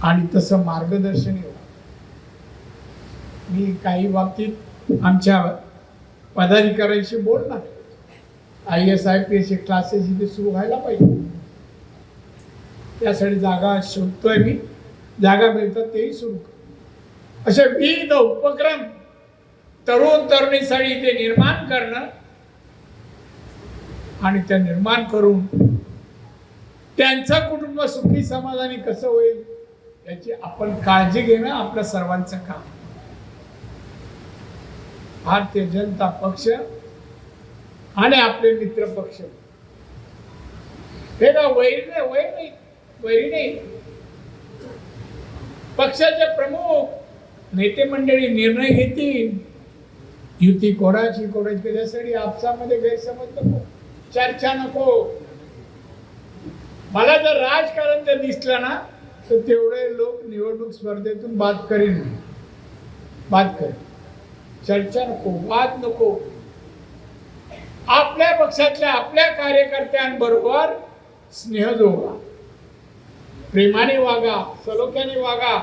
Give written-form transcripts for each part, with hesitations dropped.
आणि तसं मार्गदर्शन येऊ. मी काही बाबतीत आमच्या पदाधिकाऱ्यांशी बोलणार. IAS IPS क्लासेस इथे सुरू व्हायला पाहिजे. त्यासाठी जागा शोधतोय मी. जागा मिळतात तेही सुरू कर. असे विविध उपक्रम तरुण तरुणीसाठी इथे निर्माण करणं आणि त्या निर्माण करून त्यांचं कुटुंब सुखी समाधानी कसं होईल याची आपण काळजी घेणं आपलं सर्वांचं काम. भारतीय जनता पक्ष आणि आपले मित्र पक्ष हे का वैरी नाही. पक्षाचे प्रमुख नेते मंडळी निर्णय घेतील. युती कोणाची त्यासाठी आपसामध्ये गैरसमज नको, चर्चा नको. मला जर राजकारण जर दिसलं ना तर तेवढे लोक निवडणूक स्पर्धेतून बाद करेन. चर्चा नको, वाद नको. आपल्या पक्षातल्या आपल्या कार्यकर्त्यांबरोबर स्नेह जोडा, प्रेमाने वागा, सलोख्याने वागा,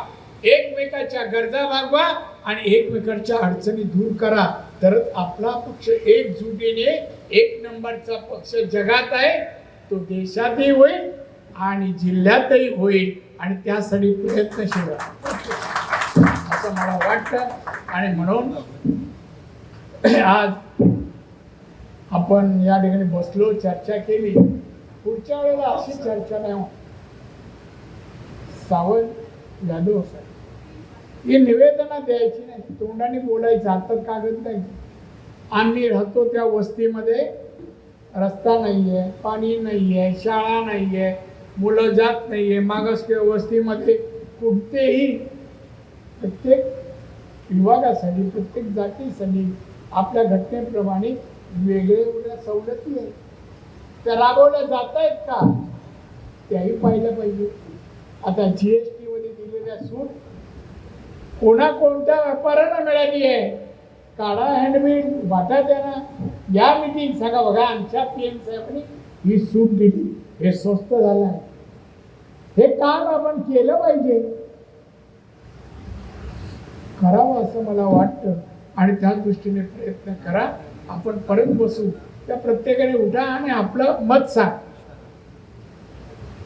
एकमेकाच्या गरजा भागवा आणि एकमेकांच्या अडचणी दूर करा. तरच आपला पक्ष एकजुटीने एक नंबरचा पक्ष जगात आहे, तो देशातही होईल आणि जिल्ह्यातही होईल आणि त्यासाठी प्रयत्नशील असं मला वाटतं. आणि म्हणून आज आपण या ठिकाणी बसलो, चर्चा केली. पुढच्या वेळेला अशी चर्चा नाही हो. सावंत जाधव साहेब ही निवेदना द्यायची नाही, तोंडाने बोलायचं, हातात कागद नाही. आम्ही राहतो त्या वस्तीमध्ये रस्ता नाहीये, पाणी नाहीये, शाळा नाहीये, मुलं जात नाहीये. मागासलेल्या वस्तीमध्ये कुठेही प्रत्येक विभागासाठी, प्रत्येक जातीसाठी आपल्या घटनेप्रमाणे वेगळ्या सवलती आहेत. त्या राबवल्या जात आहेत का त्याही पाहिलं पाहिजे. आता GST मध्ये दिलेल्या सूट कोणत्या व्यापाऱ्यांना मिळाली आहे? काढा हँडबिल, वाटा त्यांना. या मीटिंग सांगा बघा आमच्या PM साहेबांनी ही सूट दिली, हे स्वस्त झालं आहे. हे काम आपण केलं पाहिजे, करावं असं मला वाटतं. आणि त्या दृष्टीने प्रयत्न करा. आपण परत बसू, त्या प्रत्येकाने उठा आणि आपलं मत सांग.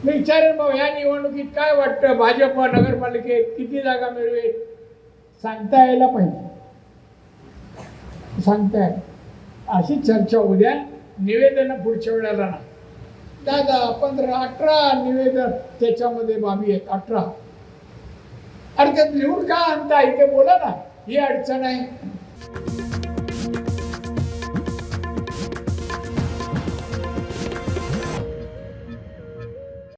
मी विचारेन भाऊ या निवडणुकीत काय वाटतं, भाजप नगरपालिकेत किती जागा मिळवेल सांगता यायला पाहिजे. सांगता येईल अशी चर्चा उद्या. निवेदन पुढच्या वेळेला ना 10, 15, 18 निवेदन त्याच्यामध्ये बाबी आहेत. 18 अरे लिहून का आणता, इथे बोला ना, ही अडचण आहे.